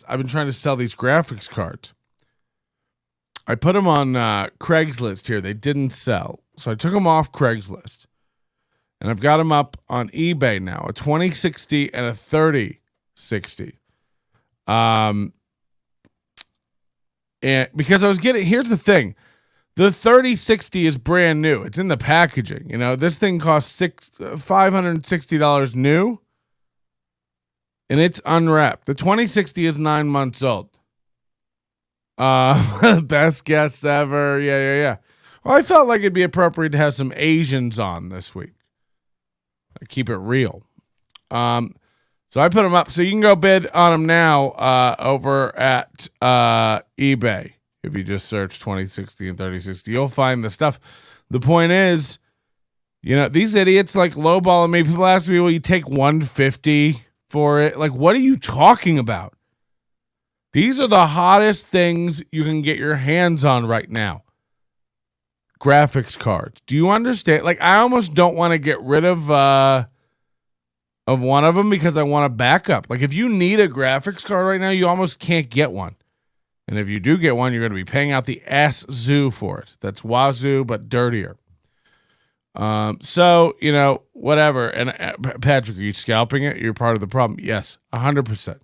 I've been trying to sell these graphics cards. I put them on Craigslist here. They didn't sell. So I took them off Craigslist. And I've got them up on eBay now, a 2060 and a 3060. And because I was here's the thing. The 3060 is brand new. It's in the packaging. You know, this thing costs $560 new. And it's unwrapped. The 2060 is 9 months old. Best guess ever. Yeah. Well, I felt like it'd be appropriate to have some Asians on this week. I keep it real. So I put them up. So you can go bid on them now over at eBay. If you just search 2060 and 3060, you'll find the stuff. The point is, you know, these idiots like lowballing me. People ask me, will you take $150 for it? Like, what are you talking about? These are the hottest things you can get your hands on right now. Graphics cards. Do you understand? Like, I almost don't want to get rid of one of them because I want a backup. Like, if you need a graphics card right now, you almost can't get one. And if you do get one, you're going to be paying out the ass zoo for it. That's wazoo, but dirtier. So, you know, whatever. And Patrick, are you scalping it? You're part of the problem. Yes, 100%.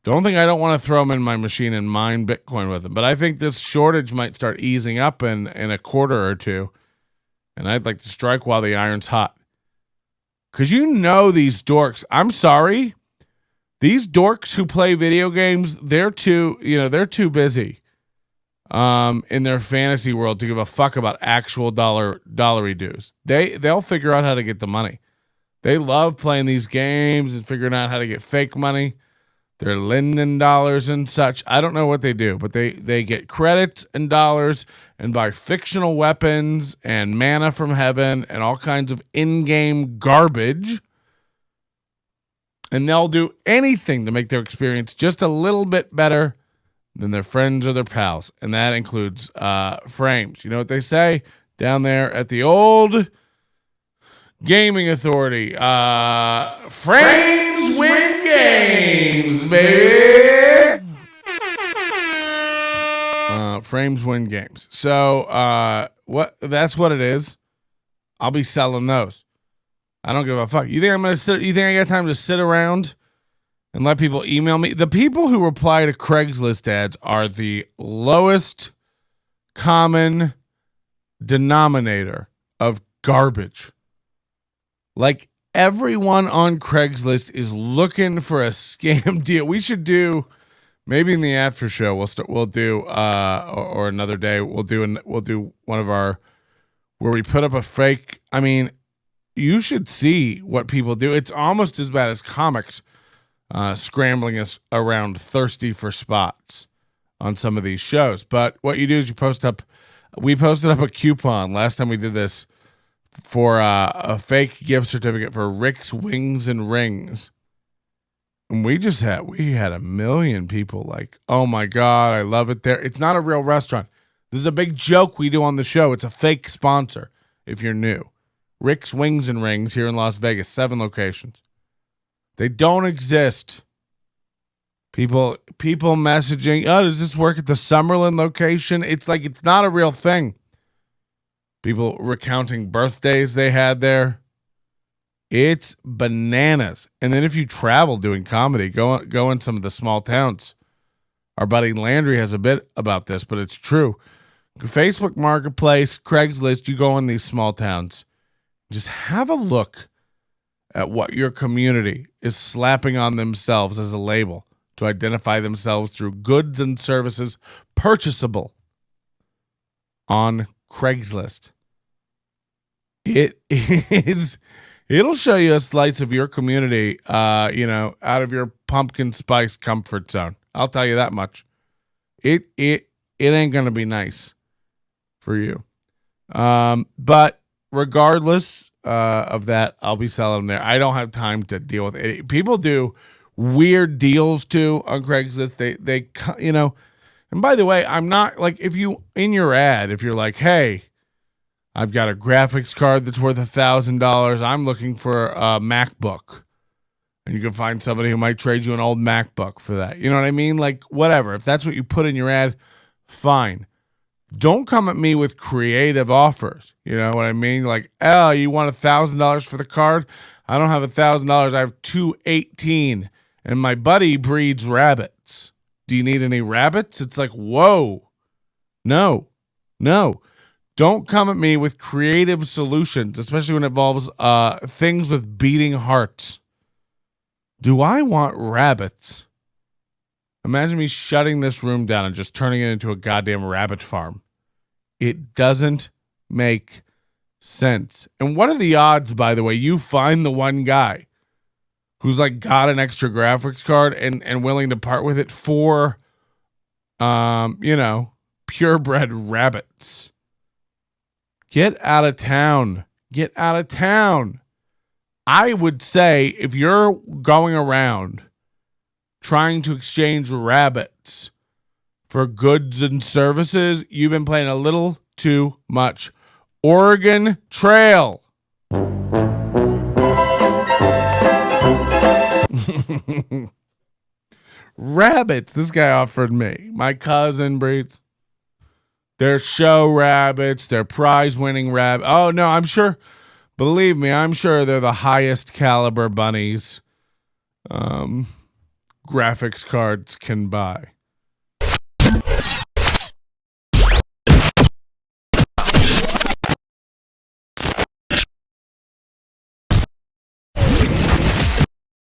I don't want to throw them in my machine and mine Bitcoin with them. But I think this shortage might start easing up in a quarter or two. And I'd like to strike while the iron's hot. Because you know these dorks. I'm sorry. These dorks who play video games, they're too busy in their fantasy world to give a fuck about actual dollary dues. They'll figure out how to get the money. They love playing these games and figuring out how to get fake money. They're lending dollars and such. I don't know what they do, but they get credits and dollars and buy fictional weapons and manna from heaven and all kinds of in-game garbage. And they'll do anything to make their experience just a little bit better than their friends or their pals. And that includes frames. You know what they say down there at the old gaming authority? Frames win games, baby. Frames win games. So that's what it is. I'll be selling those. I don't give a fuck. You think I'm gonna sit? You think I got time to sit around and let people email me? The people who reply to Craigslist ads are the lowest common denominator of garbage. Like, everyone on Craigslist is looking for a scam deal. We should do maybe in the after show. We'll do or another day. We'll do one of our where we put up a fake. I mean, you should see what people do. It's almost as bad as comics scrambling us around thirsty for spots on some of these shows. But what you do is we posted up a coupon last time we did this for a fake gift certificate for Rick's Wings and Rings. And we had 1 million people like, oh my God, I love it there. It's not a real restaurant. This is a big joke we do on the show. It's a fake sponsor if you're new. Rick's Wings and Rings here in Las Vegas, 7 locations. They don't exist. People messaging, oh, does this work at the Summerlin location? It's like, it's not a real thing. People recounting birthdays they had there. It's bananas. And then if you travel doing comedy, go in some of the small towns. Our buddy Landry has a bit about this, but it's true. Facebook Marketplace, Craigslist, you go in these small towns. Just have a look at what your community is slapping on themselves as a label to identify themselves through goods and services purchasable on Craigslist. It'll show you a slice of your community, out of your pumpkin spice comfort zone. I'll tell you that much. It ain't going to be nice for you. But regardless of that, I'll be selling them there. I don't have time to deal with it. People do weird deals too on Craigslist. They and by the way, I'm not like, if you in your ad, if you're like, hey, I've got a graphics card that's worth $1,000. I'm looking for a MacBook. And you can find somebody who might trade you an old MacBook for that. You know what I mean? Like, whatever. If that's what you put in your ad, fine. Don't come at me with creative offers. You know what I mean? Like, oh, you want $1,000 for the card? I don't have $1,000. I have 218, and my buddy breeds rabbits. Do you need any rabbits? It's like, whoa, no. Don't come at me with creative solutions, especially when it involves things with beating hearts. Do I want rabbits? Imagine me shutting this room down and just turning it into a goddamn rabbit farm. It doesn't make sense. And what are the odds, by the way, you find the one guy who's like got an extra graphics card and willing to part with it for, purebred rabbits? Get out of town. Get out of town. I would say if you're going around trying to exchange rabbits for goods and services, you've been playing a little too much Oregon Trail. Rabbits, this guy offered me. My cousin breeds. They're show rabbits. They're prize-winning rabbits. Oh, no, I'm sure. Believe me, I'm sure they're the highest caliber bunnies graphics cards can buy.